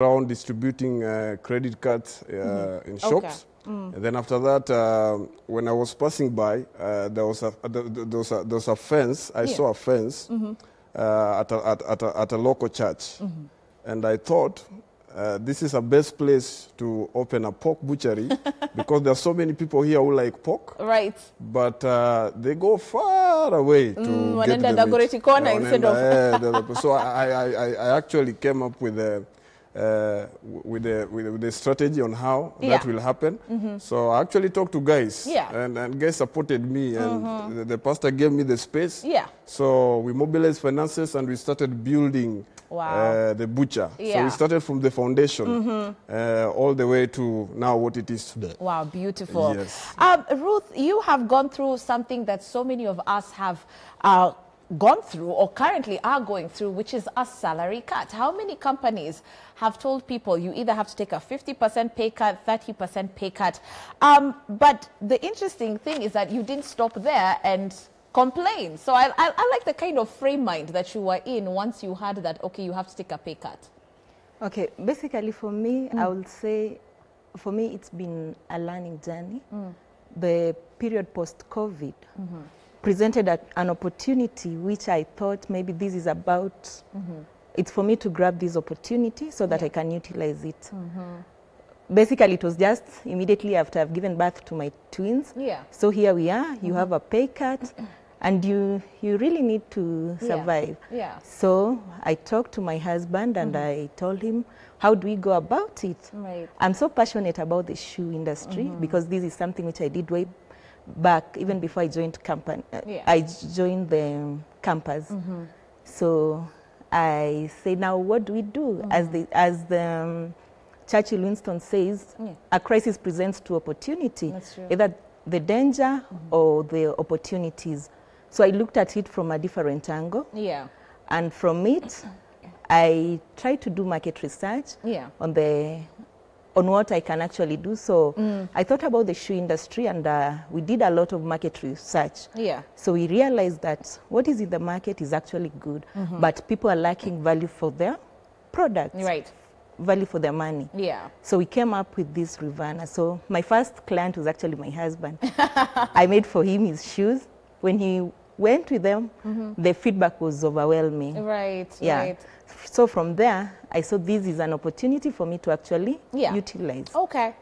around distributing credit cards in shops. And then after that, when I was passing by, there was a fence. I saw a fence at a local church. And I thought, this is the best place to open a pork butchery because there are so many people here who like pork. Right. But they go far away to get the meat. Corner instead of... So I actually came up with a strategy on how that will happen. So I actually talked to guys, and guys supported me, and the pastor gave me the space. So we mobilized finances and we started building the butcher. So we started from the foundation all the way to now what it is today. Wow, beautiful. Yes. Ruth, you have gone through something that so many of us have gone through or currently are going through, which is a salary cut. How many companies have told people you either have to take a 50% pay cut, 30% pay cut? But the interesting thing is that you didn't stop there and complain. So I like the kind of frame mind that you were in once you heard that, okay, you have to take a pay cut. Okay, basically for me, I would say, for me, it's been a learning journey. The period post-COVID presented an opportunity which I thought maybe this is about, it's for me to grab this opportunity so that I can utilize it. Basically, it was just immediately after I've given birth to my twins. So here we are, you have a pay cut, and you really need to survive. So I talked to my husband and I told him, how do we go about it? I'm so passionate about the shoe industry because this is something which I did way back, even before I joined company. I joined the campus. So I say, now what do we do? As the Churchill Winston says, a crisis presents two opportunity, either the danger or the opportunities. So I looked at it from a different angle. And from it, I tried to do market research on what I can actually do. So I thought about the shoe industry, and we did a lot of market research. So we realized that what is in the market is actually good, but people are lacking value for their products. Value for their money. So we came up with this Rivana. So my first client was actually my husband. I made for him his shoes. When he went with them, the feedback was overwhelming. So from there, I saw this is an opportunity for me to actually utilize.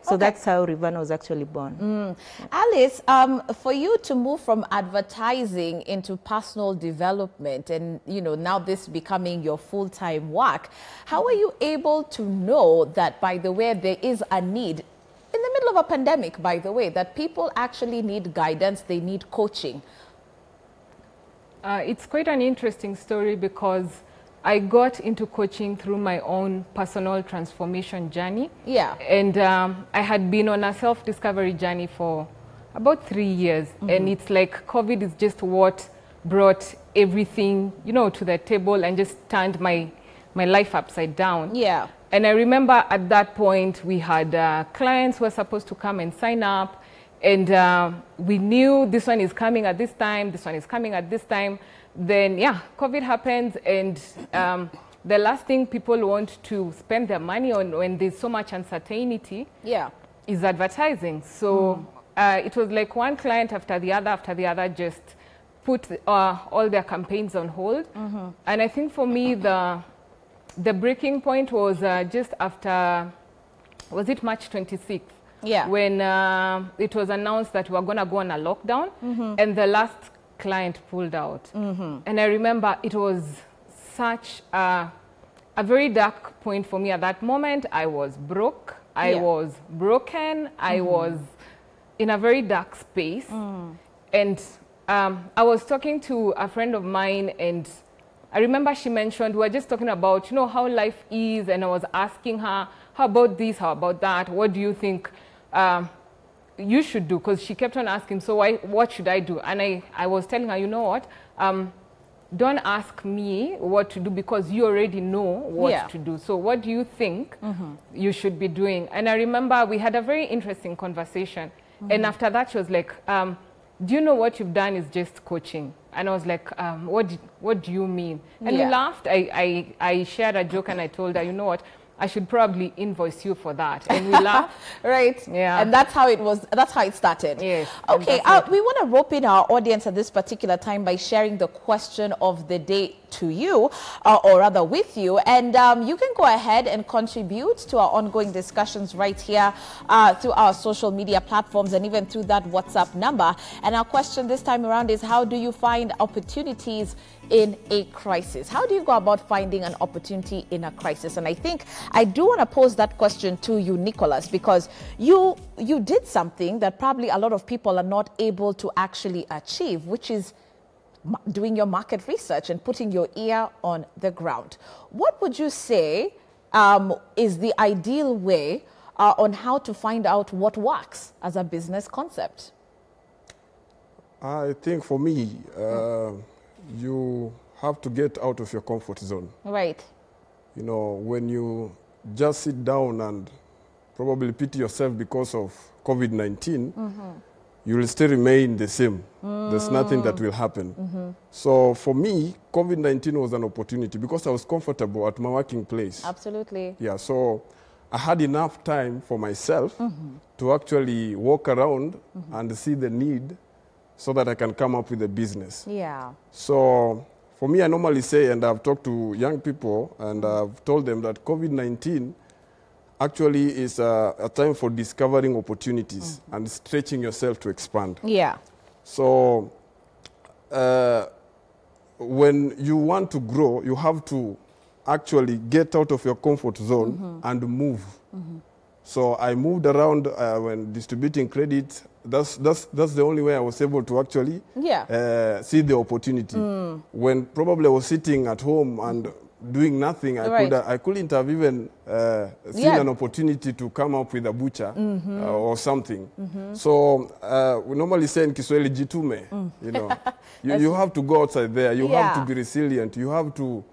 So that's how Rivana was actually born. Alice, for you to move from advertising into personal development and, you know, now this becoming your full-time work, how are you able to know that, by the way, there is a need in the middle of a pandemic, by the way, that people actually need guidance, they need coaching? It's quite an interesting story because I got into coaching through my own personal transformation journey. And I had been on a self-discovery journey for about 3 years. And it's like COVID is just what brought everything, you know, to the table and just turned my life upside down. And I remember at that point, we had clients who were supposed to come and sign up. And we knew this one is coming at this time, this one is coming at this time. Then, COVID happens, and the last thing people want to spend their money on when there's so much uncertainty is advertising. So it was like one client after the other just put all their campaigns on hold. And I think for me, the breaking point was just after, was it March 26th? When it was announced that we were going to go on a lockdown, and the last client pulled out. And I remember it was such a very dark point for me at that moment. I was broke, I was broken, I was in a very dark space. And I was talking to a friend of mine, and I remember she mentioned, we were just talking about, you know, how life is, and I was asking her, how about this, how about that, what do you think you should do? Because she kept on asking, so what should I do? And I was telling her, you know what, don't ask me what to do because you already know what to do. So what do you think you should be doing? And I remember we had a very interesting conversation. And after that, she was like, do you know what you've done is just coaching? And I was like, what do you mean? And we laughed. I shared a joke and I told her, you know what, I should probably invoice you for that. And we laugh. Right. Yeah. And that's how it was. That's how it started. Yes. Okay. We want to rope in our audience at this particular time by sharing the question of the day to you, or rather with you. And you can go ahead and contribute to our ongoing discussions right here through our social media platforms and even through that WhatsApp number. And our question this time around is, how do you find opportunities in a crisis? How do you go about finding an opportunity in a crisis? And I think I do want to pose that question to you, Nicholas, because you did something that probably a lot of people are not able to actually achieve, which is doing your market research and putting your ear on the ground. What would you say is the ideal way on how to find out what works as a business concept? I think for me, you have to get out of your comfort zone. Right. You know, when you just sit down and probably pity yourself because of COVID-19, you will still remain the same. There's nothing that will happen. So for me, COVID-19 was an opportunity because I was comfortable at my working place. Absolutely. Yeah, so I had enough time for myself to actually walk around and see the need so that I can come up with a business. Yeah. So for me, I normally say, and I've talked to young people, and I've told them that COVID-19 actually is a time for discovering opportunities and stretching yourself to expand. Yeah. So when you want to grow, you have to actually get out of your comfort zone and move. So I moved around when distributing credit. That's the only way I was able to actually see the opportunity. When probably I was sitting at home and doing nothing, I couldn't have even seen an opportunity to come up with a butcher or something. So we normally say in Kiswahili, jitume, you know. You have to go outside there. You have to be resilient. You have to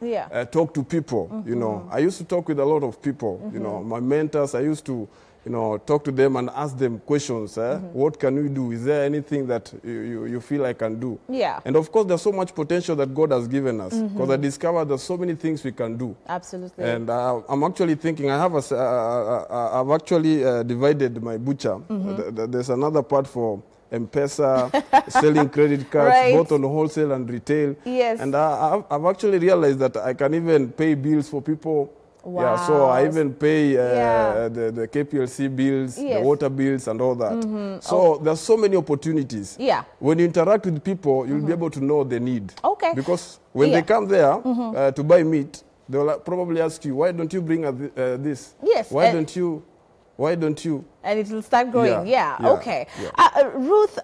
talk to people, you know. I used to talk with a lot of people, you know. My mentors, I used to, you know, talk to them and ask them questions. What can we do? Is there anything that you feel I can do? Yeah. And of course, there's so much potential that God has given us, because I discovered there's so many things we can do. Absolutely. And I'm actually thinking, I've actually divided my butcher. There's another part for M-Pesa, selling credit cards, both on wholesale and retail. Yes. And I've actually realized that I can even pay bills for people. Wow. Yeah, so I even pay the KPLC bills, the water bills, and all that. So there's so many opportunities. Yeah. When you interact with people, you'll be able to know the need. Okay. Because when they come there to buy meat, they'll probably ask you, why don't you bring this? Yes. Why don't you? And it will start growing. Yeah. Okay. Yeah. Ruth,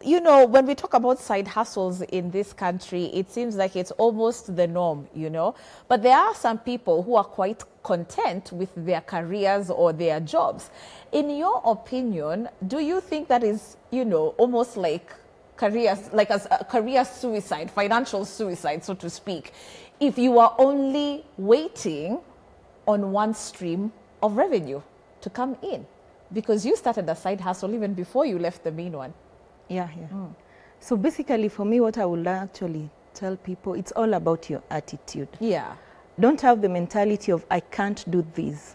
you know, when we talk about side hustles in this country, it seems like it's almost the norm, you know. But there are some people who are quite content with their careers or their jobs. In your opinion, do you think that is, you know, almost like careers, like a career suicide, financial suicide, so to speak, if you are only waiting on one stream of revenue to come in? Because you started a side hustle even before you left the main one. Yeah. So basically for me, what I would actually tell people, it's all about your attitude. Yeah. Don't have the mentality of, I can't do this.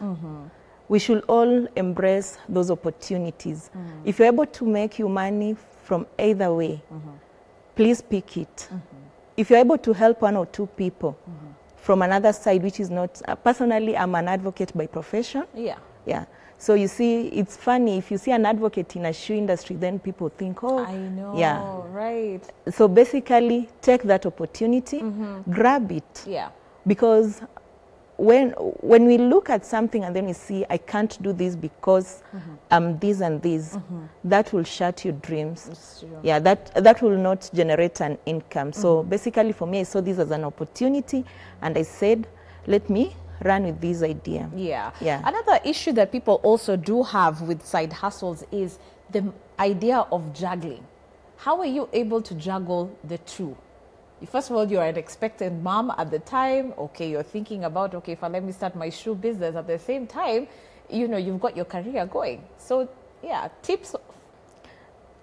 We should all embrace those opportunities. If you're able to make your money from either way, please pick it. If you're able to help one or two people from another side, which is not, personally, I'm an advocate by profession. Yeah. So you see, it's funny, if you see an advocate in a shoe industry, then people think, oh, I know, right. So basically, take that opportunity, grab it. Yeah. Because when we look at something and then we see, I can't do this because I'm this and this, that will shut your dreams. Yeah, that will not generate an income. So basically for me, I saw this as an opportunity and I said, let me run with this idea. Yeah. Another issue that people also do have with side hustles is the idea of juggling. How are you able to juggle the two? First of all, you're an expectant mom at the time. Okay, you're thinking about, okay, if I let me start my shoe business at the same time, you know, you've got your career going. So, yeah, tips.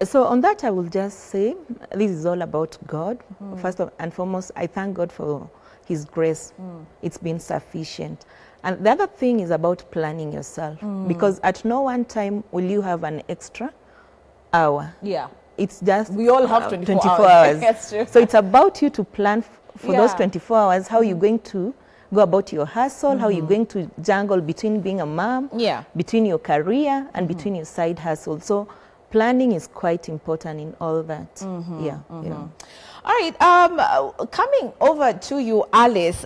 So on that, I will just say, this is all about God. First and foremost, I thank God for His grace. It's been sufficient. And the other thing is about planning yourself, because at no one time will you have an extra hour. Yeah. It's just we all have 24 hours. That's true. So it's about you to plan for those 24 hours, how you're going to go about your hustle, how you're going to jungle between being a mom, between your career, and between your side hustle. So planning is quite important in all that. Yeah. All right, coming over to you, Alice,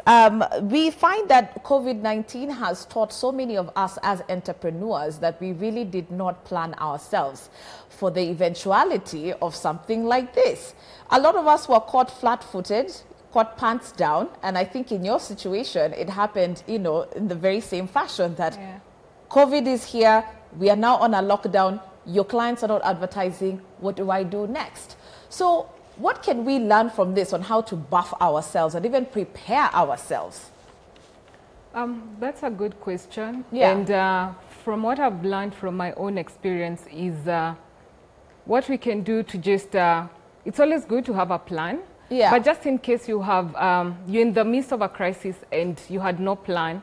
we find that COVID-19 has taught so many of us as entrepreneurs that we really did not plan ourselves for the eventuality of something like this. A lot of us were caught flat-footed, caught pants down, and I think in your situation, it happened, you know, in the very same fashion that COVID is here, we are now on a lockdown, your clients are not advertising, what do I do next? So what can we learn from this on how to buff ourselves and even prepare ourselves? That's a good question. Yeah. And from what I've learned from my own experience is what we can do to just, it's always good to have a plan. Yeah. But just in case you have, you're in the midst of a crisis and you had no plan,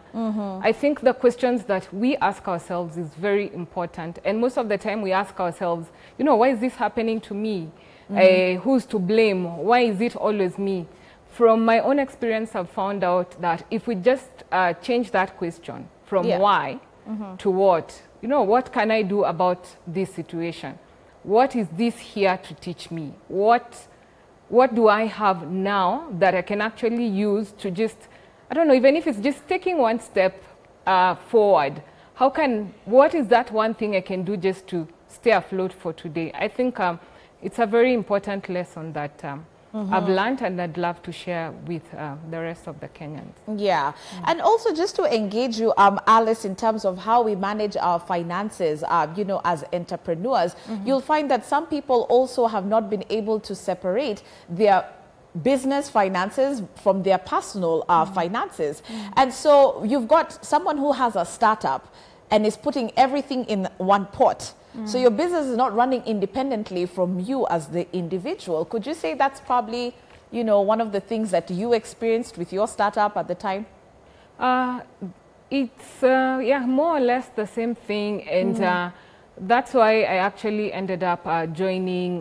I think the questions that we ask ourselves is very important. And most of the time we ask ourselves, you know, why is this happening to me? Who's to blame? Why is it always me? From my own experience, I've found out that if we just change that question from why to what, you know, what can I do about this situation? What is this here to teach me? What do I have now that I can actually use to just, I don't know, even if it's just taking one step forward, what is that one thing I can do just to stay afloat for today? I think it's a very important lesson that I've learned and I'd love to share with the rest of the Kenyans. Yeah. And also just to engage you, Alice, in terms of how we manage our finances, you know, as entrepreneurs, you'll find that some people also have not been able to separate their business finances from their personal finances. And so you've got someone who has a startup and is putting everything in one pot. So your business is not running independently from you as the individual. Could you say that's probably, you know, one of the things that you experienced with your startup at the time? It's, yeah, more or less the same thing. And that's why I actually ended up joining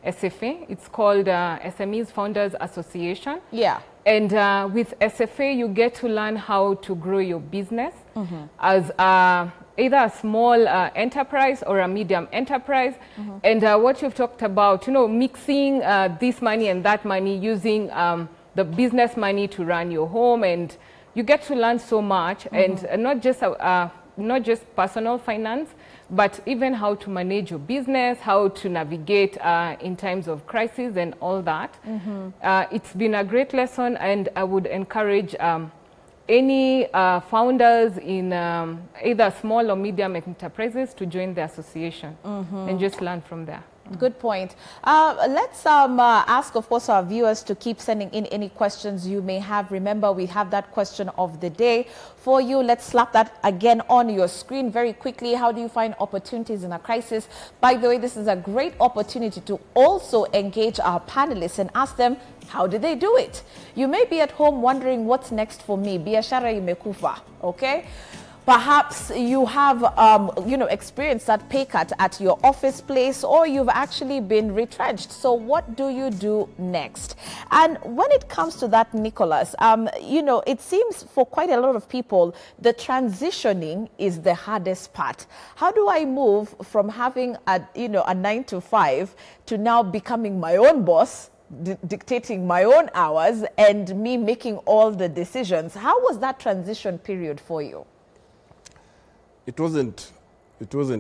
SFA. It's called SMEs Founders Association. Yeah. And with SFA, you get to learn how to grow your business as either a small enterprise or a medium enterprise. And what you've talked about, you know, mixing this money and that money, using the business money to run your home, and you get to learn so much, and not just personal finance, but even how to manage your business, how to navigate in times of crisis and all that. It's been a great lesson, and I would encourage any founders in either small or medium enterprises to join the association and just learn from there. Good point. Let's ask, of course, our viewers to keep sending in any questions you may have. Remember, we have that question of the day for you. Let's slap that again on your screen very quickly. How do you find opportunities in a crisis? By the way, this is a great opportunity to also engage our panelists and ask them, how did they do it? You may be at home wondering, what's next for me? Biashara imekufa, okay? Perhaps you have, you know, experienced that pay cut at your office place, or you've actually been retrenched. So what do you do next? And when it comes to that, Nicholas, you know, it seems for quite a lot of people, the transitioning is the hardest part. How do I move from having a, you know, a 9 to 5 to now becoming my own boss, dictating my own hours, and me making all the decisions? How was that transition period for you? It wasn't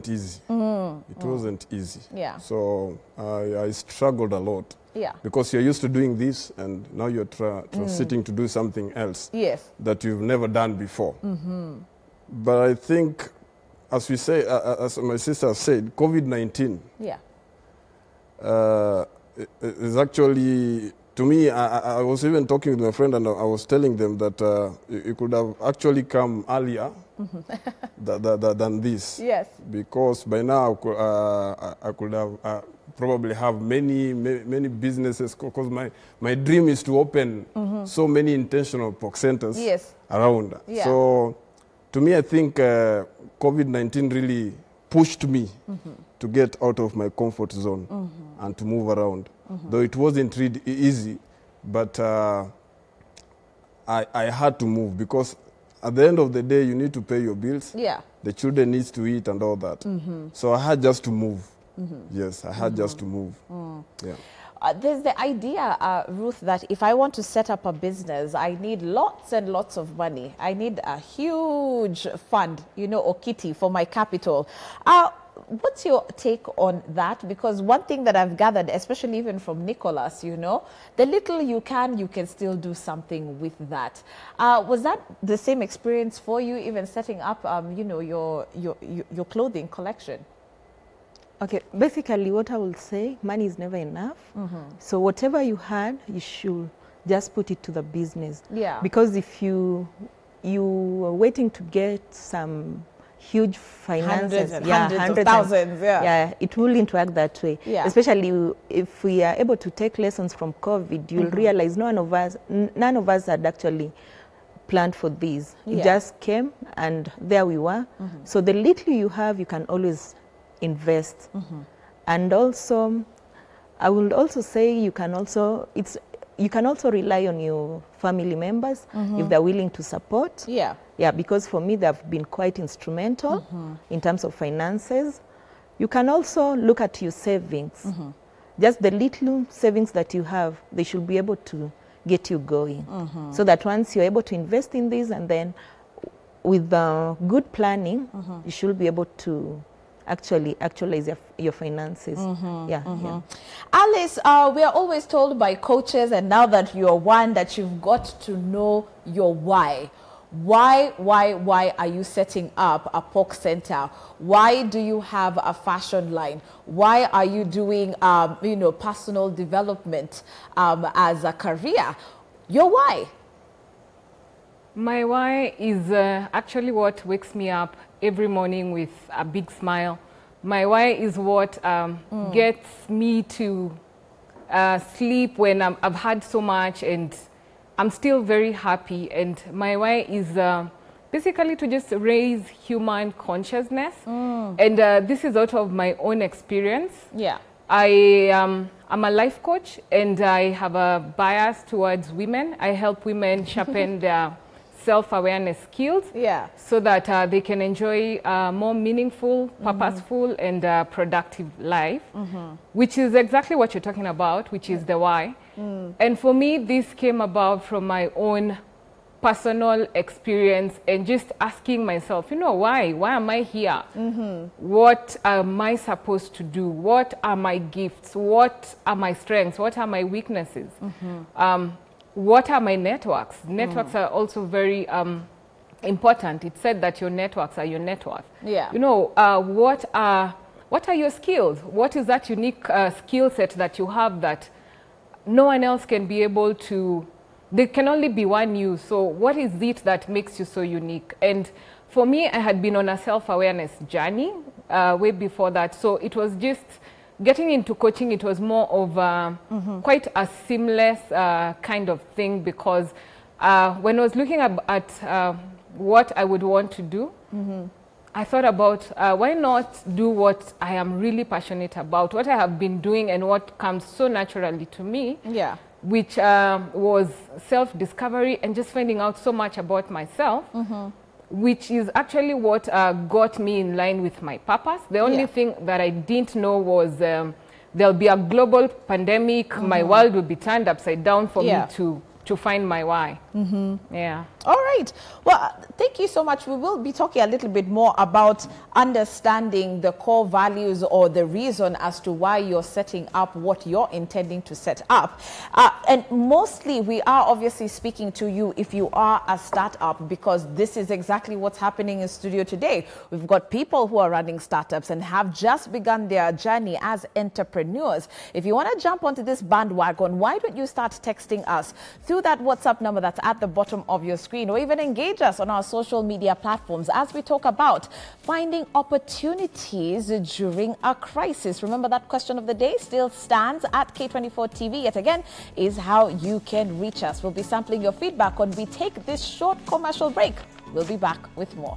easy. It wasn't easy. Yeah. So I struggled a lot. Yeah. Because you're used to doing this, and now you're transiting to do something else. Yes. That you've never done before. But I think, as we say, as my sister said, COVID-19. Yeah. Is actually, to me, I was even talking with my friend, and I was telling them that it could have actually come earlier than this. Yes. Because by now I could have probably have many businesses, because my dream is to open so many intentional pork centers around. Yeah. So to me, I think COVID-19 really pushed me to get out of my comfort zone and to move around. Though it wasn't really easy, but I had to move, because at the end of the day, you need to pay your bills. Yeah. The children need to eat and all that. So I had just to move. Yes, I had just to move. Yeah. There's the idea, Ruth, that if I want to set up a business, I need lots and lots of money. I need a huge fund, you know, or kitty for my capital. What's your take on that? Because one thing that I've gathered, especially even from Nicholas, you know, the little you can still do something with that. Was that the same experience for you, even setting up, you know, your clothing collection? Okay, basically what I will say, money is never enough. So whatever you had, you should just put it to the business. Yeah. Because if you are waiting to get some huge finances, hundreds of thousands, yeah, it wouldn't work that way. Yeah. Especially if we are able to take lessons from COVID, you'll realize none of us had actually planned for this. It just came, and there we were. So the little you have, you can always invest. And also, I will also say you can also rely on your family members if they're willing to support. Yeah. Yeah, because for me, they've been quite instrumental in terms of finances. You can also look at your savings. Just the little savings that you have, they should be able to get you going. So that once you're able to invest in this, and then with good planning, you should be able to actualize your finances. Yeah. Alice, we are always told by coaches, and now that you're one, that you've got to know your why. Why are you setting up a pork center? Why do you have a fashion line? Why are you doing, you know, personal development as a career? Your why? My why is actually what wakes me up every morning with a big smile. My why is what gets me to sleep when I've had so much and I'm still very happy. And my why is basically to just raise human consciousness. And this is out of my own experience. Yeah. I'm a life coach, and I have a bias towards women. I help women sharpen their self-awareness skills, so that they can enjoy a more meaningful, purposeful, and productive life, which is exactly what you're talking about, which is the why. And for me, this came about from my own personal experience and just asking myself, you know, why am I here? What am I supposed to do? What are my gifts? What are my strengths? What are my weaknesses? What are my networks? Networks are also very important. It's said that your networks are your net worth. Yeah. You know, what are your skills? What is that unique skill set that you have that no one else can be able to? There can only be one you. So what is it that makes you so unique? And for me, I had been on a self-awareness journey way before that. So it was just getting into coaching. It was more of quite a seamless kind of thing, because when I was looking at what I would want to do, I thought about why not do what I am really passionate about, what I have been doing and what comes so naturally to me, which was self-discovery and just finding out so much about myself, which is actually what got me in line with my purpose. The only thing that I didn't know was there'll be a global pandemic, my world will be turned upside down for me to find my why. Yeah. All right. Well, thank you so much. We will be talking a little bit more about understanding the core values or the reason as to why you're setting up what you're intending to set up. And mostly we are obviously speaking to you if you are a startup, because this is exactly what's happening in studio today. We've got people who are running startups and have just begun their journey as entrepreneurs. If you want to jump onto this bandwagon, why don't you start texting us through that WhatsApp number that's at the bottom of your screen? screen, or even engage us on our social media platforms as we talk about finding opportunities during a crisis. Remember, that question of the day still stands at K24 TV. Yet again, is how you can reach us. We'll be sampling your feedback when we take this short commercial break. We'll be back with more.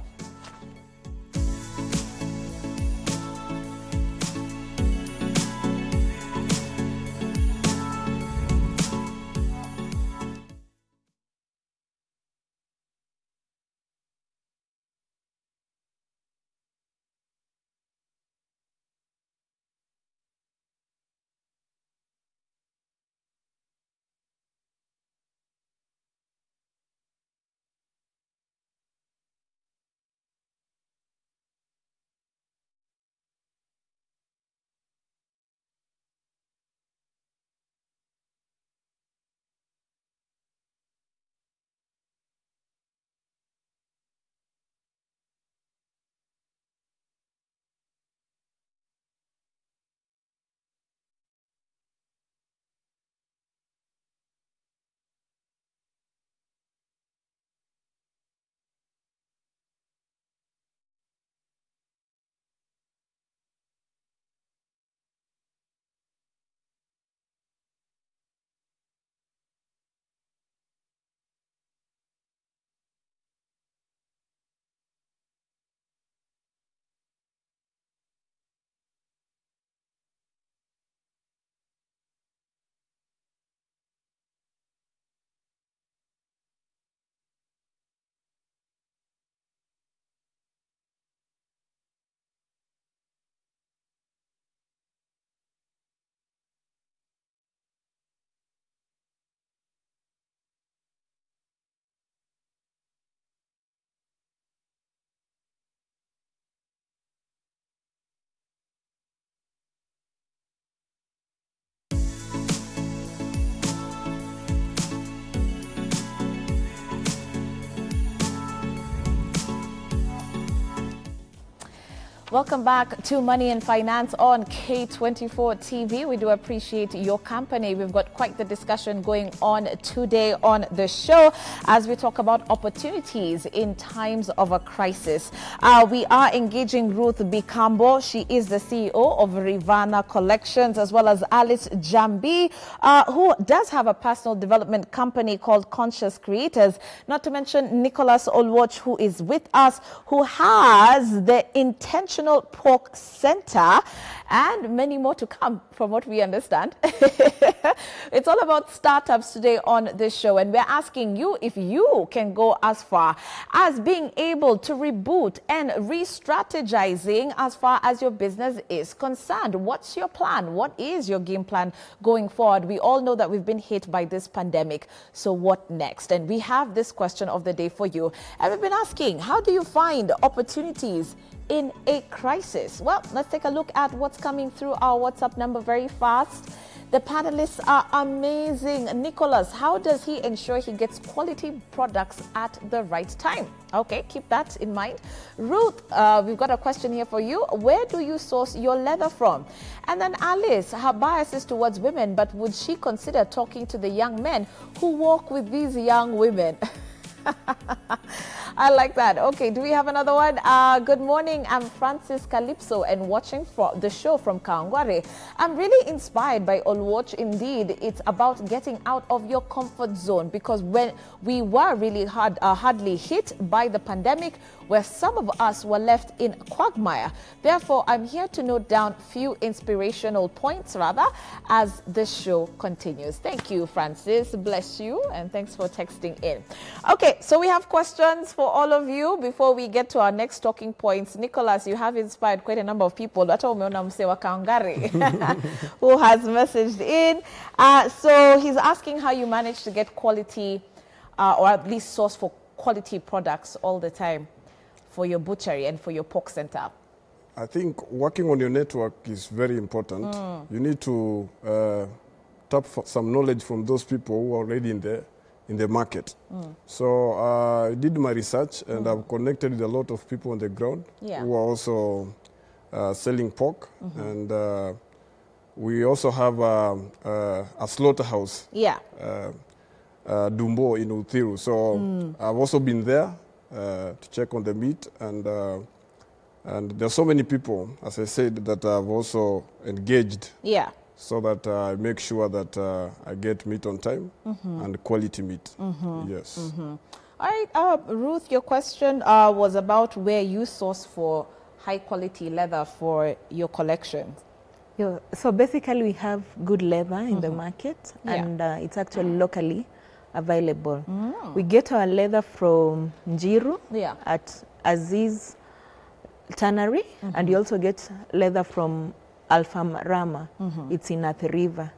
Welcome back to Money and Finance on K24 TV. We do appreciate your company. We've got quite the discussion going on today on the show as we talk about opportunities in times of a crisis. We are engaging Ruth Bikambo. She is the CEO of Rivana Collections, as well as Alice Jambi, who does have a personal development company called Conscious Creators. Not to mention Nicholas Oluoch, who is with us, who has the Intentional Pork Center, and many more to come from what we understand. It's all about startups today on this show, and we're asking you if you can go as far as being able to reboot and re-strategizing as far as your business is concerned. What's your plan? What is your game plan going forward? We all know that we've been hit by this pandemic, so what next? And we have this question of the day for you, and we've been asking, how do you find opportunities in a crisis? Well, let's take a look at what's coming through our WhatsApp number very fast. The panelists are amazing. Nicholas, how does he ensure he gets quality products at the right time? Okay, keep that in mind. Ruth, we've got a question here for you. Where do you source your leather from? And then Alice, her bias is towards women, but would she consider talking to the young men who walk with these young women? I like that. Okay, do we have another one? Good morning. I'm Francis Calypso and watching the show from Kangware. I'm really inspired by Oluoch. Indeed, it's about getting out of your comfort zone, because when we were really hardly hit by the pandemic, where some of us were left in quagmire. Therefore, I'm here to note down few inspirational points, rather, as the show continues. Thank you, Francis. Bless you, and thanks for texting in. Okay, so we have questions for all of you before we get to our next talking points. Nicholas, you have inspired quite a number of people who has messaged in. So he's asking how you manage to get quality or at least source for quality products all the time for your butchery and for your pork center. I think working on your network is very important. You need to tap for some knowledge from those people who are already in the market. So I did my research, and I've connected with a lot of people on the ground who are also selling pork. And we also have a slaughterhouse. Dumbo in Uthiru. So I've also been there to check on the meat, and there's so many people, as I said, that I've also engaged. Yeah. So that I make sure that I get meat on time and quality meat. Yes. All right, Ruth, your question was about where you source for high quality leather for your collection. Yeah, so basically we have good leather in the market, and it's actually locally available. We get our leather from Njiru at Aziz Tannery, and you also get leather from Alpha Rama. It's in Athi River.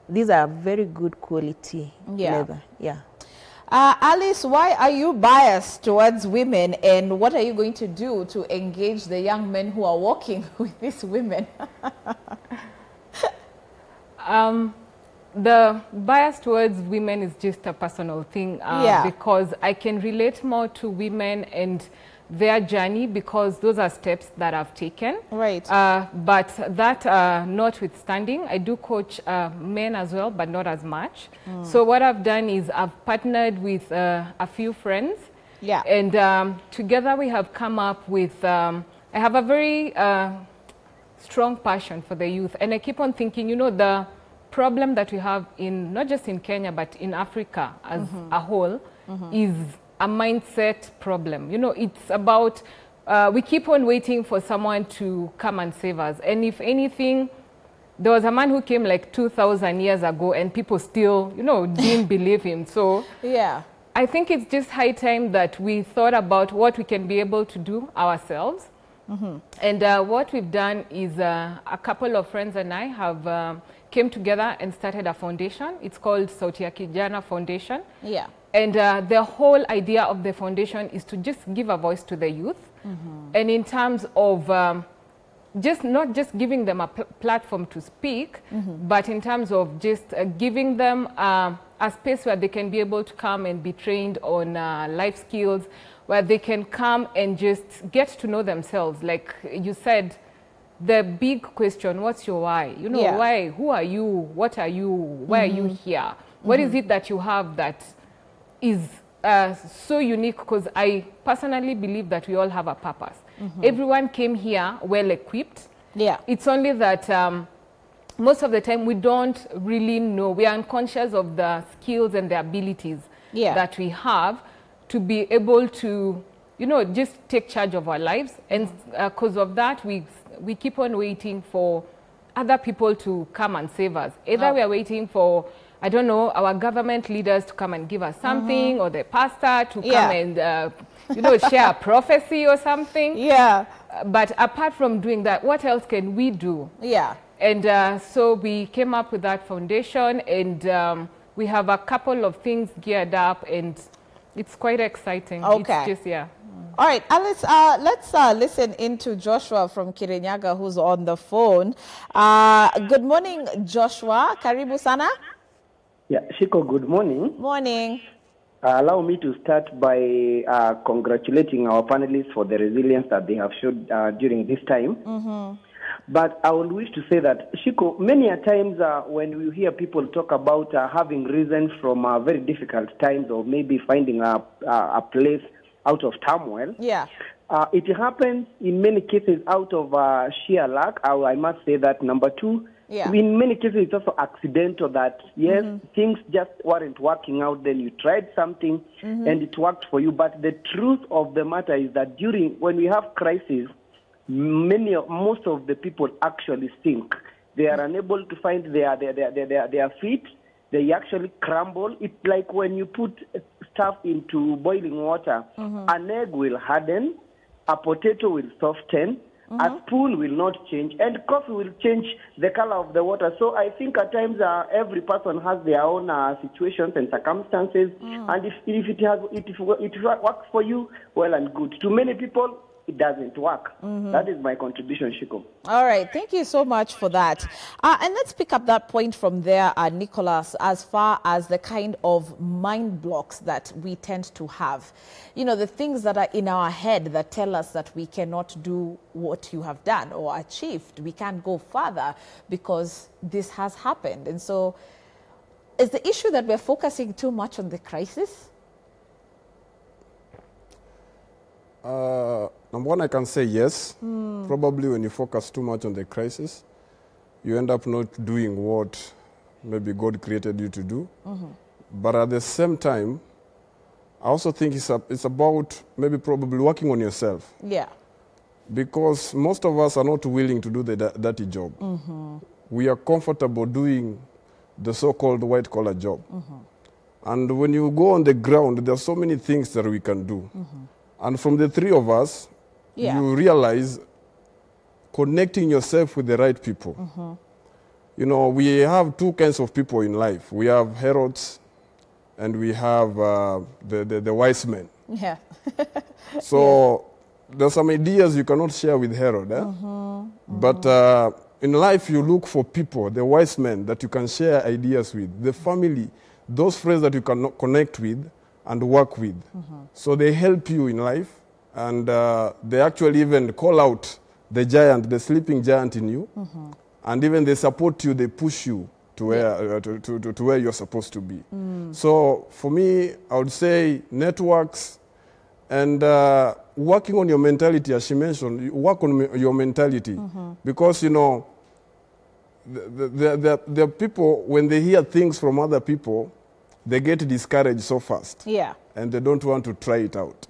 These are very good quality leather. Yeah. Alice, why are you biased towards women, and what are you going to do to engage the young men who are working with these women? The bias towards women is just a personal thing because I can relate more to women and their journey, because those are steps that I've taken. Right. But that notwithstanding, I do coach men as well, but not as much. So what I've done is I've partnered with a few friends. Yeah. And together we have come up with, I have a very strong passion for the youth. And I keep on thinking, you know, the problem that we have in, not just in Kenya, but in Africa as a whole is a mindset problem. You know, it's about, we keep on waiting for someone to come and save us. And if anything, there was a man who came like 2,000 years ago and people still, you know, didn't believe him. So yeah, I think it's just high time that we thought about what we can be able to do ourselves. And what we've done is a couple of friends and I have came together and started a foundation. It's called Sauti ya Kijana Foundation. Yeah. And the whole idea of the foundation is to just give a voice to the youth. And in terms of not just giving them a platform to speak, but in terms of just giving them a space where they can be able to come and be trained on life skills, where they can come and just get to know themselves. Like you said, the big question, what's your why? You know, why? Who are you? What are you? Why are you here? What is it that you have that is so unique? Because I personally believe that we all have a purpose. Everyone came here well equipped. Yeah. It's only that most of the time we don't really know. We are unconscious of the skills and the abilities that we have to be able to, you know, just take charge of our lives. And because of that, we keep on waiting for other people to come and save us. Either we are waiting for, I don't know, our government leaders to come and give us something, or the pastor to come and, you know, share a prophecy or something. Yeah. But apart from doing that, what else can we do? Yeah. And so we came up with that foundation, and we have a couple of things geared up, and it's quite exciting. Okay. It's just, All right, Alice, let's listen into Joshua from Kirinyaga, who's on the phone. Good morning, Joshua. Karibu sana. Yeah, Shiko, good morning. Morning. Allow me to start by congratulating our panelists for the resilience that they have showed during this time. But I would wish to say that, Shiko, many a times when we hear people talk about having risen from very difficult times, or maybe finding a place out of turmoil, it happens in many cases out of sheer luck. I must say that. Number two, in many cases it's also accidental that, yes, things just weren't working out, then you tried something and it worked for you. But the truth of the matter is that when we have crises, most of the people actually sink. They are unable to find their feet. They actually crumble. It's like when you put stuff into boiling water, an egg will harden, a potato will soften, a spoon will not change, and coffee will change the color of the water. So I think at times every person has their own situations and circumstances, and if it works for you, well and good. To many people, it doesn't work. That is my contribution, Shiko. All right. Thank you so much for that. And let's pick up that point from there, Nicholas, as far as the kind of mind blocks that we tend to have. You know, the things that are in our head that tell us that we cannot do what you have done or achieved. We can't go further because this has happened. And so is the issue that we're focusing too much on the crisis? Number one, I can say yes. Probably when you focus too much on the crisis, you end up not doing what maybe God created you to do. But at the same time, I also think it's about maybe probably working on yourself. Yeah. Because most of us are not willing to do the dirty job. We are comfortable doing the so-called white-collar job. And when you go on the ground, there are so many things that we can do. And from the three of us, you realize connecting yourself with the right people. You know, we have two kinds of people in life. We have Herods and we have the wise men. Yeah. So there's some ideas you cannot share with Herod. But in life, you look for people, the wise men that you can share ideas with, the family, those friends that you can connect with and work with. So they help you in life, and they actually even call out the giant, the sleeping giant in you, and even they support you, they push you to where, to where you're supposed to be. So for me, I would say networks and working on your mentality, as she mentioned, work on your mentality. Because, you know, the people, when they hear things from other people, they get discouraged so fast. Yeah. And they don't want to try it out.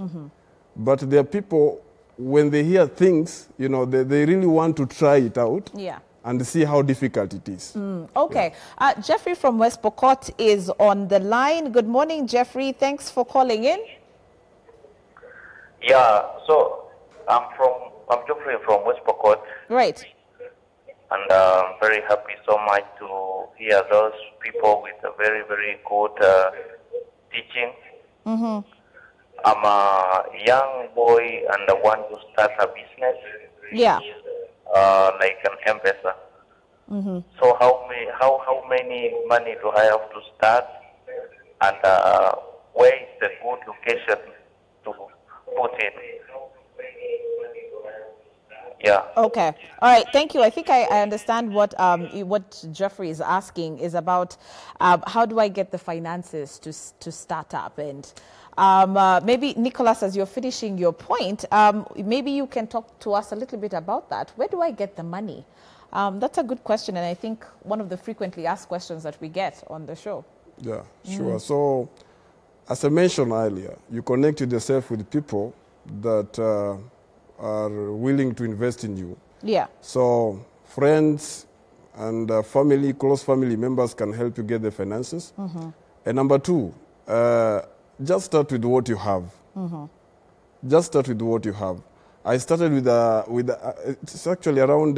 But there are people, when they hear things, you know, they really want to try it out. Yeah. And see how difficult it is. Okay. Yeah. Jeffrey from West Pokot is on the line. Good morning, Jeffrey. Thanks for calling in. Yeah, so I'm Jeffrey from West Pokot. Right. And I'm very happy so much to hear those people with a very, very good teaching. I'm a young boy and I want to start a business. Yeah. Like an M-Pesa. So how many money do I have to start? And where is the good location to put it? Yeah. Okay. All right. Thank you. I think I understand what Jeffrey is asking is about how do I get the finances to start up, and maybe Nicholas, as you're finishing your point, maybe you can talk to us a little bit about that. Where do I get the money? That's a good question, and I think one of the frequently asked questions that we get on the show. Yeah, sure. So, as I mentioned earlier, you connect yourself with people that are willing to invest in you. Yeah. So friends and family, close family members can help you get the finances. And number two, just start with what you have. Just start with what you have. I started with it's actually around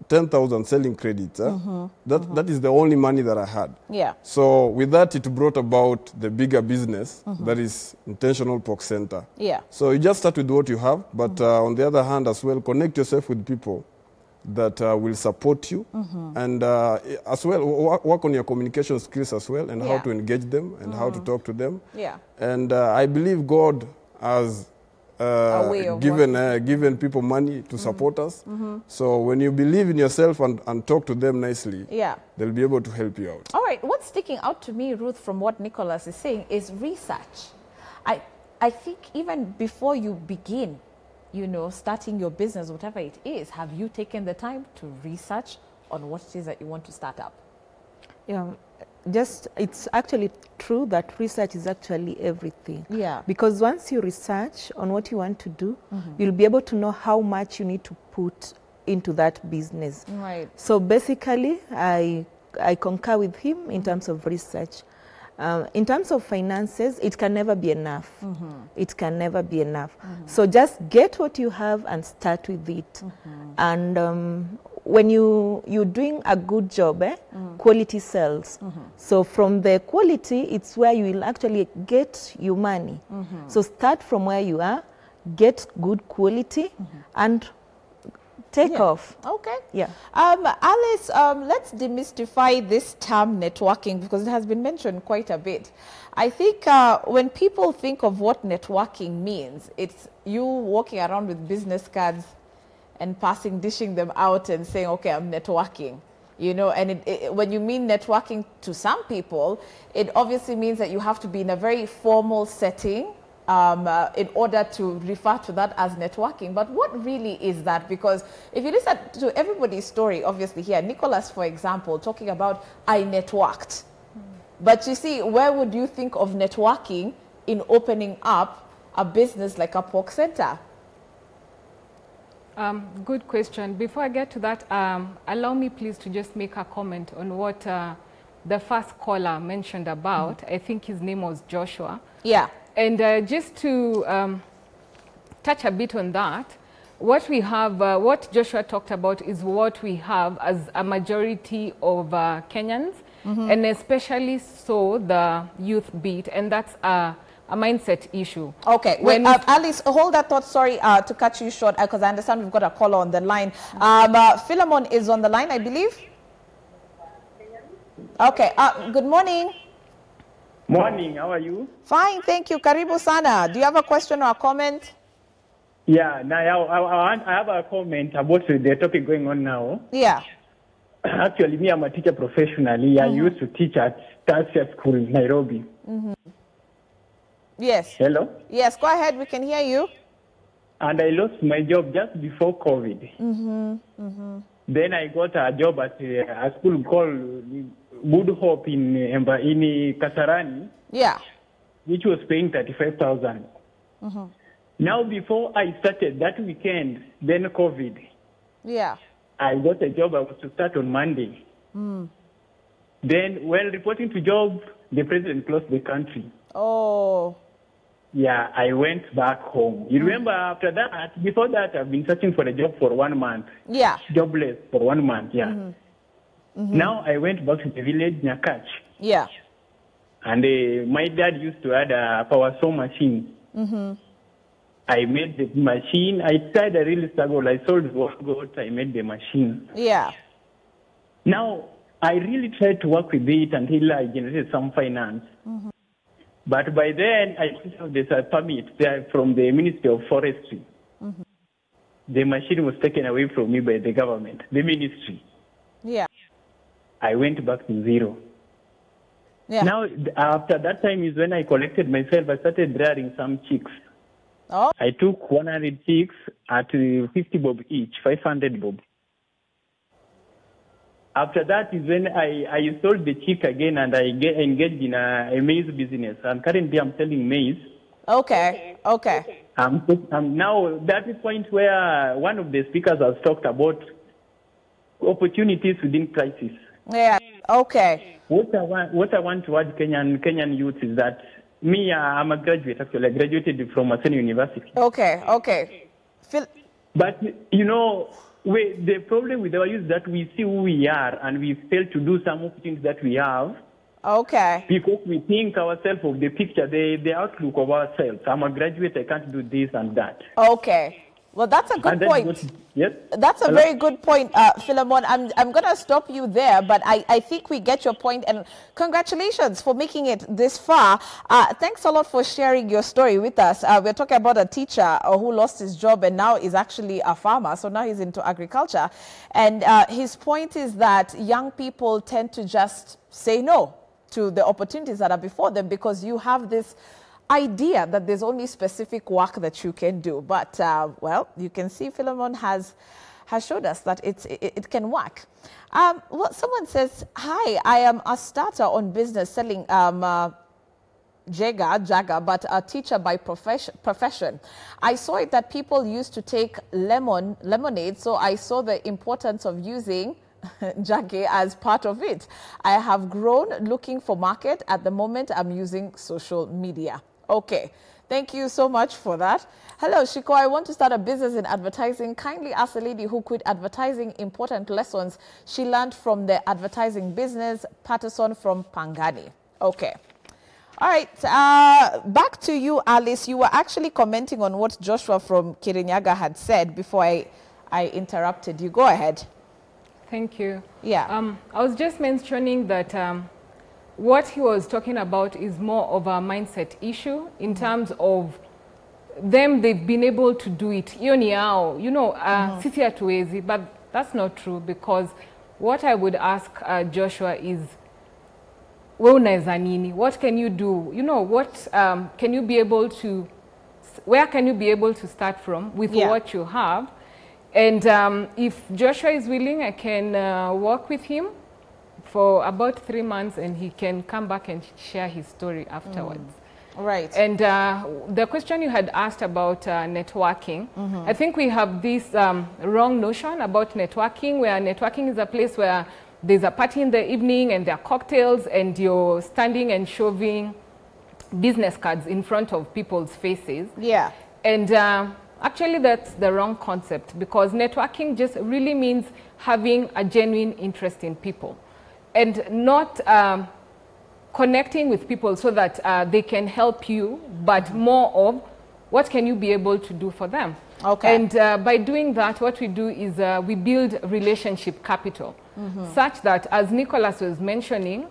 10,000 selling credits. That is the only money that I had. Yeah. So with that, it brought about the bigger business that is Intentional Pork Center. Yeah. So you just start with what you have, but on the other hand as well, connect yourself with people that will support you, and as well work on your communication skills as well, and how to engage them and how to talk to them. Yeah. And I believe God has given people money to support us. So when you believe in yourself and talk to them nicely, they'll be able to help you out. All right. What's sticking out to me, Ruth, from what Nicholas is saying is research. I think even before you begin, you know, starting your business, whatever it is, have you taken the time to research on what it is that you want to start up? Yeah. It's actually true that research is actually everything. Yeah. Because once you research on what you want to do, you'll be able to know how much you need to put into that business. Right. So basically, I concur with him in terms of research. In terms of finances, it can never be enough. It can never be enough. So just get what you have and start with it. And when you're doing a good job, quality sells. So from the quality, it's where you will actually get your money. So start from where you are, get good quality, and take off. Okay. Yeah. Alice, let's demystify this term networking, because it has been mentioned quite a bit. I think when people think of what networking means, it's you walking around with business cards and dishing them out and saying, okay, I'm networking. You know, and when you mean networking to some people, it obviously means that you have to be in a very formal setting in order to refer to that as networking. But what really is that? Because if you listen to everybody's story, obviously here, Nicholas, for example, talking about I networked. But you see, where would you think of networking in opening up a business like a pork center? Good question. Before I get to that, allow me please to just make a comment on what the first caller mentioned about. I think his name was Joshua. Yeah. And just to touch a bit on that, what we have, what Joshua talked about is what we have as a majority of Kenyans, and especially so the youth beat, and that's a mindset issue. Okay, wait, Alice, hold that thought. Sorry to cut you short, because I understand we've got a caller on the line. Philemon is on the line, I believe. Okay, good morning. Morning, how are you? Fine, thank you. Karibu sana. Do you have a question or a comment? Yeah, now I have a comment about the topic going on now. Yeah. Actually, me, I'm a teacher professionally. I used to teach at Tarsia School in Nairobi. Yes. Hello? Yes, go ahead. We can hear you. And I lost my job just before COVID. Then I got a job at a school called Good Hope in Kasarani. Yeah. Which was paying 35,000. Now, before I started that weekend, then COVID. Yeah. I got a job. I was to start on Monday. Then, while reporting to job, the president closed the country. Oh. Yeah, I went back home. You remember after that, before that, I've been searching for a job for 1 month. Yeah. Jobless for 1 month, yeah. Now I went back to the village, Nyakach. Yeah. And my dad used to have a power saw machine. I made the machine. I tried a real struggle. I sold one goat. I made the machine. Yeah. Now, I really tried to work with it until I generated some finance. But by then, I saw there's a permit there from the Ministry of Forestry. The machine was taken away from me by the government, the ministry. Yeah. I went back to zero. Yeah. Now, after that time is when I collected myself. I started rearing some chicks. Oh. I took 100 chicks at 50 bob each, 500 bob. After that is when I sold the chick again and I engaged in a maize business. And currently I'm selling maize. Okay, okay. Now, that is the point where one of the speakers has talked about opportunities within crisis. Yeah, okay. What I want to add Kenyan youth is that me, I'm a graduate, actually. I graduated from a senior university. Okay, okay. But, you know, the problem with our youth is that we see who we are and we fail to do some of the things that we have. Okay. Because we think ourselves of the picture, the outlook of ourselves. I'm a graduate, I can't do this and that. Okay. Well, that's a good point. Yes? That's a very good point, Philemon. I'm going to stop you there, but I think we get your point, and congratulations for making it this far. Thanks a lot for sharing your story with us. We're talking about a teacher who lost his job and now is actually a farmer, so now he's into agriculture. And his point is that young people tend to just say no to the opportunities that are before them because you have this idea that there's only specific work that you can do. But, well, you can see Philemon has showed us that it can work. Well, someone says, hi, I am a starter on business selling Jaga, but a teacher by profession. I saw it that people used to take lemonade, so I saw the importance of using Jage as part of it. I have grown looking for market. At the moment, I'm using social media. Okay, thank you so much for that. Hello, Shiko, I want to start a business in advertising. Kindly ask a lady who quit advertising important lessons she learned from the advertising business. Patterson from Pangani. Okay. All right, back to you, Alice. You were actually commenting on what Joshua from Kirinyaga had said before I interrupted you. Go ahead. Thank you. Yeah. I was just mentioning that what he was talking about is more of a mindset issue in terms of them, they've been able to do it. You know, sisi hatuwezi, but that's not true because what I would ask Joshua is, what can you do? You know, what can you be able to, where can you be able to start from with what you have? And if Joshua is willing, I can work with him for about 3 months, and he can come back and share his story afterwards. Right. And the question you had asked about networking, I think we have this wrong notion about networking, where networking is a place where there's a party in the evening and there are cocktails and you're standing and shoving business cards in front of people's faces. Yeah. And actually that's the wrong concept, because networking just really means having a genuine interest in people and not connecting with people so that they can help you, but more of what can you be able to do for them. Okay. And by doing that, what we do is we build relationship capital, such that, as Nicholas was mentioning,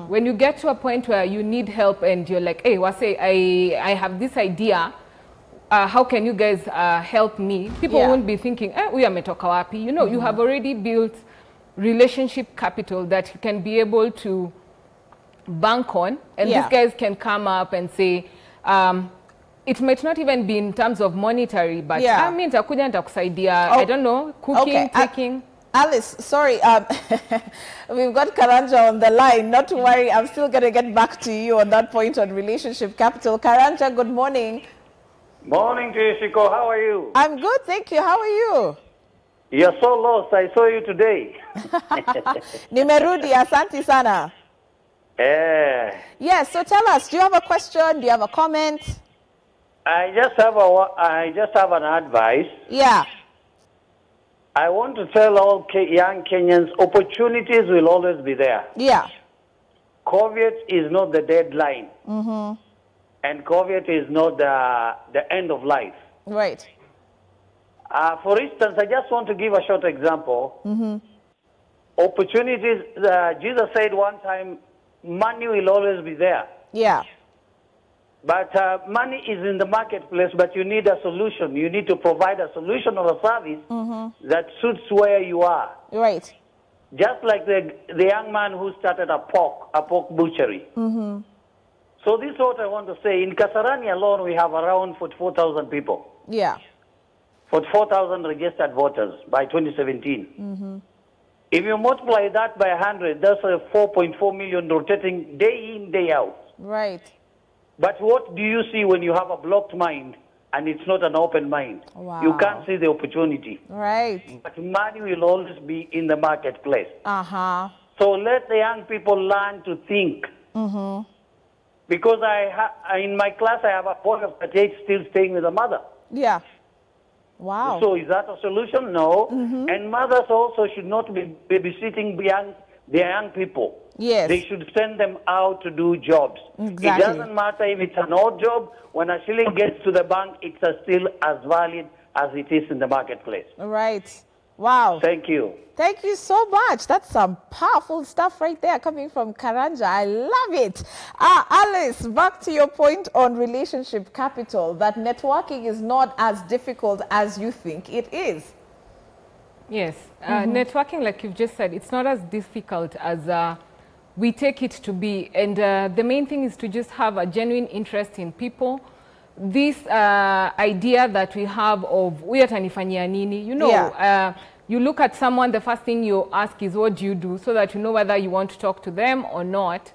when you get to a point where you need help and you're like, hey, Wase, I have this idea, how can you guys help me? People won't be thinking, we are metoka wapi. You know, you have already built relationship capital that you can be able to bank on, and these guys can come up and say, it might not even be in terms of monetary, but I mean, I don't know, cooking, taking. Alice, sorry, we've got Karanja on the line. Not to worry, I'm still going to get back to you on that point on relationship capital. Karanja, good morning. Morning to you, Shiko. How are you? I'm good, thank you. How are you? You're so lost. I saw you today. Nimerudi, asante sana. Yes, so tell us, do you have a question? Do you have a comment? I just have an advice. Yeah. I want to tell all young Kenyans, opportunities will always be there. Yeah. COVID is not the deadline. And COVID is not the end of life. Right. For instance, I just want to give a short example. Opportunities, Jesus said one time, money will always be there. Yeah. But money is in the marketplace, but you need a solution. You need to provide a solution or a service that suits where you are. Right. Just like the young man who started a pork butchery. So this is what I want to say. In Kasarani alone, we have around 44,000 people. Yeah. 44,000 registered voters by 2017. If you multiply that by 100, that's 4.4 million rotating day in, day out. Right. But what do you see when you have a blocked mind and it's not an open mind? Wow. You can't see the opportunity. Right. But money will always be in the marketplace. So let the young people learn to think. Because in my class, I have a boy of 38 still staying with a mother. Yeah. Wow. So is that a solution? No. And mothers also should not be babysitting their young people. Yes. They should send them out to do jobs. Exactly. It doesn't matter if it's an odd job. When a shilling gets to the bank, it's still as valid as it is in the marketplace. Right. Wow. Thank you. Thank you so much. That's some powerful stuff right there coming from Karanja. I love it. Alice, back to your point on relationship capital, that networking is not as difficult as you think it is. Yes. Networking, like you've just said, it's not as difficult as we take it to be. And the main thing is to just have a genuine interest in people. This idea that we have of, uyatanifanyia nini, you know, you look at someone, the first thing you ask is, what do you do? So that you know whether you want to talk to them or not,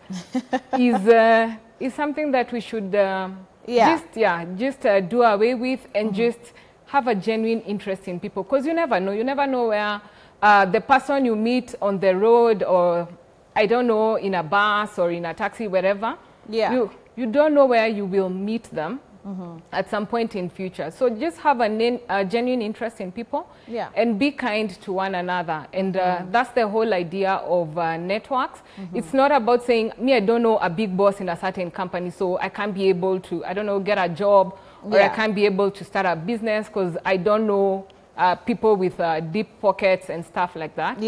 is something that we should just do away with and just have a genuine interest in people. Because you never know where the person you meet on the road, or I don't know, in a bus or in a taxi, wherever, you don't know where you will meet them. At some point in future. So just have a genuine interest in people and be kind to one another. And that's the whole idea of networks. It's not about saying, me, I don't know a big boss in a certain company, so I can't be able to, I don't know, get a job, or I can't be able to start a business because I don't know people with deep pockets and stuff like that.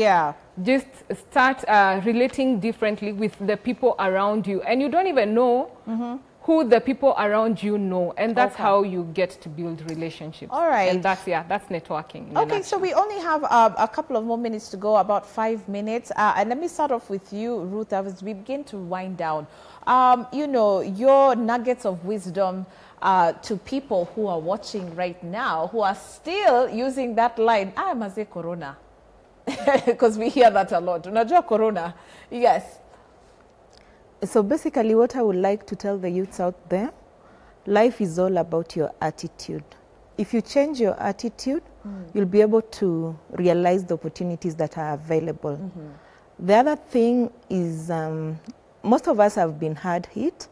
Just start relating differently with the people around you. And you don't even know who the people around you know, and that's how you get to build relationships. All right. And that's networking. Okay, so we only have a couple of more minutes to go, about 5 minutes. And let me start off with you, Ruth, as we begin to wind down. You know, your nuggets of wisdom to people who are watching right now, who are still using that line, I must say corona. Because we hear that a lot. Unajua corona. Yes. So basically what I would like to tell the youths out there, life is all about your attitude. If you change your attitude, you'll be able to realize the opportunities that are available. The other thing is most of us have been hard hit.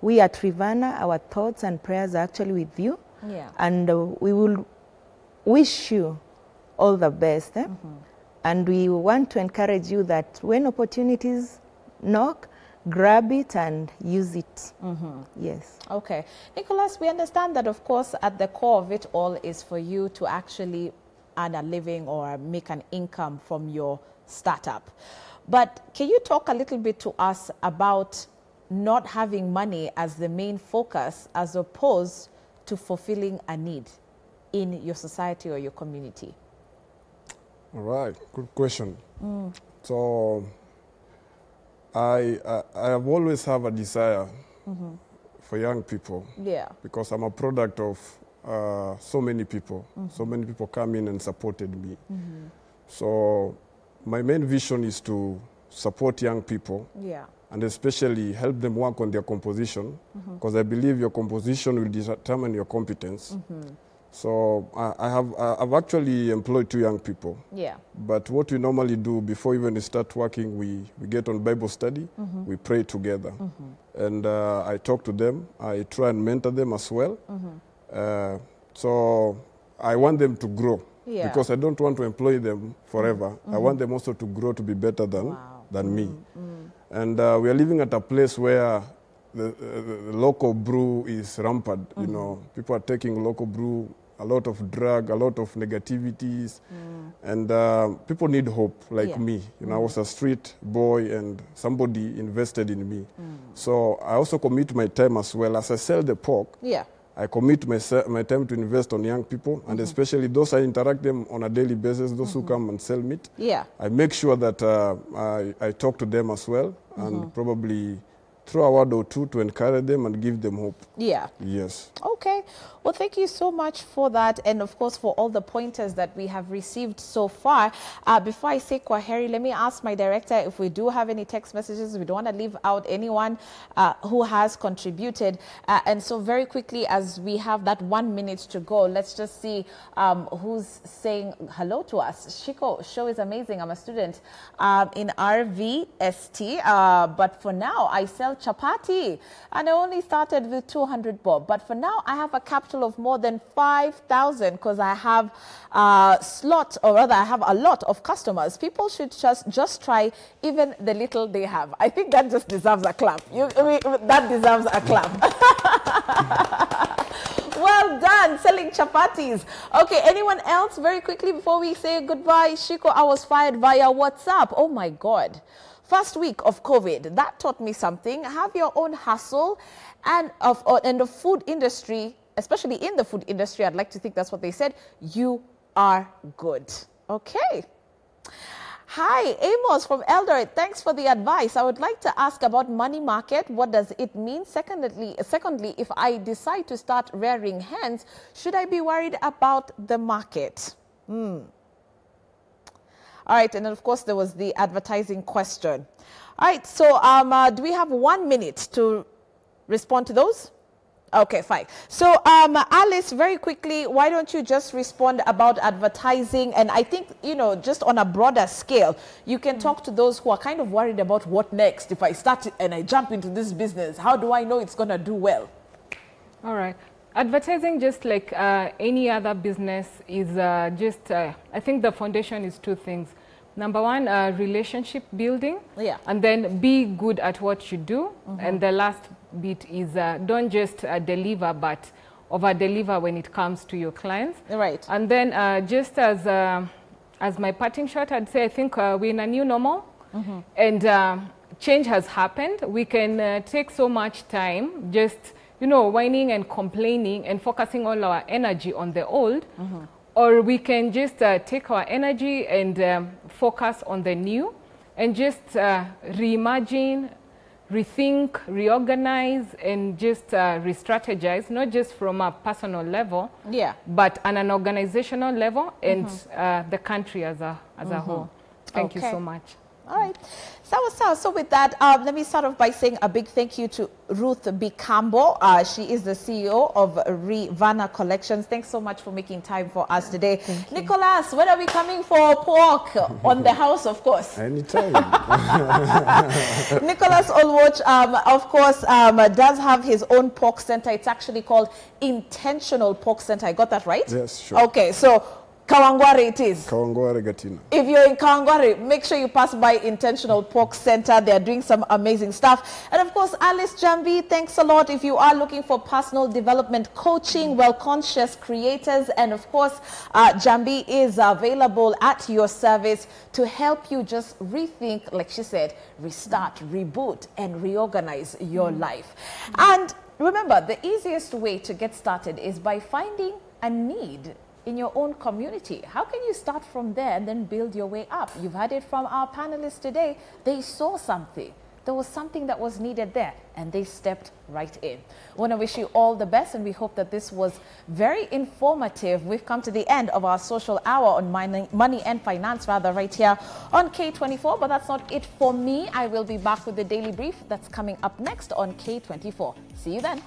We at Rivana, our thoughts and prayers are actually with you. Yeah. And we will wish you all the best. And we want to encourage you that when opportunities knock, grab it and use it. Yes. Okay. Nicholas, we understand that, of course, at the core of it all is for you to actually earn a living or make an income from your startup. But can you talk a little bit to us about not having money as the main focus as opposed to fulfilling a need in your society or your community? All right. Good question. So I have always have a desire for young people. Yeah. Because I'm a product of so many people. So many people come in and supported me. So my main vision is to support young people. Yeah. And especially help them work on their composition. Because I believe your composition will determine your competence. So I've actually employed 2 young people. Yeah. But what we normally do before even we start working, we get on Bible study, we pray together. And I talk to them, I try and mentor them as well. So I want them to grow. Yeah. Because I don't want to employ them forever. I want them also to grow to be better than me. And we are living at a place where the local brew is rampant. You know, people are taking local brew, a lot of drug, a lot of negativities, and people need hope, like me. You know, I was a street boy, and somebody invested in me. So I also commit my time as well. As I sell the pork, I commit my time to invest on young people, and especially those I interact them on a daily basis, those who come and sell meat. I make sure that I talk to them as well, and probably throw a word or 2 to encourage them and give them hope. Yeah. Yes. Okay. Well, thank you so much for that, and of course for all the pointers that we have received so far. Before I say kwaheri, let me ask my director if we do have any text messages. We don't want to leave out anyone who has contributed. And so very quickly, as we have that 1 minute to go, let's just see who's saying hello to us. Shiko, show is amazing. I'm a student in RVST, but for now I sell chapati, and I only started with 200 bob. But for now, I have a capital of more than 5,000 because I have a lot of customers. People should just try even the little they have. I think that just deserves a clap. That deserves a clap. Well done, selling chapatis. Okay, anyone else very quickly before we say goodbye? Shiko, I was fired via WhatsApp. Oh my God. First week of COVID, that taught me something. Have your own hustle, and in the food industry, especially in the food industry, I'd like to think that's what they said, you are good. Okay. Hi, Amos from Eldoret. Thanks for the advice. I would like to ask about money market. What does it mean? Secondly, if I decide to start rearing hens, should I be worried about the market? All right, and then of course there was the advertising question. All right, so do we have 1 minute to respond to those? Okay, fine. So Alice, very quickly, why don't you just respond about advertising? And I think, you know, just on a broader scale, you can talk to those who are kind of worried about what next. If I start and I jump into this business, how do I know it's going to do well? All right. Advertising, just like any other business, is I think the foundation is 2 things. Number 1, relationship building, and then be good at what you do. And the last bit is don't just deliver, but over-deliver when it comes to your clients. Right. And then just as my parting shot, I'd say I think we're in a new normal. And change has happened, we can take so much time just, you know, whining and complaining and focusing all our energy on the old, or we can just take our energy and focus on the new and just reimagine, rethink, reorganize, and just re-strategize, not just from a personal level, but on an organizational level and the country as a whole. Thank you so much. All right. So with that, let me start off by saying a big thank you to Ruth Bikambo. She is the CEO of Rivana Collections. Thanks so much for making time for us today. Nicholas, when are we coming for pork? On the house, of course. Anytime. Nicholas Oluoch, of course, does have his own pork center. It's actually called Intentional Pork Center. I got that right? Yes, sure. Okay, so Kawangware it is. Kawangware Gatina. If you're in Kawangware, make sure you pass by Intentional Pork Center. They're doing some amazing stuff. And of course, Alice Jambi, thanks a lot. If you are looking for personal development coaching, well-conscious creators, and of course, Jambi is available at your service to help you just rethink, like she said, restart, reboot, and reorganize your life. And remember, the easiest way to get started is by finding a need in your own community. How can you start from there and then build your way up? You've heard it from our panelists today. They saw something. There was something that was needed there, and they stepped right in. I want to wish you all the best, and we hope that this was very informative. We've come to the end of our social hour on money and finance, right here on K24. But that's not it for me. I will be back with the Daily Brief that's coming up next on K24. See you then.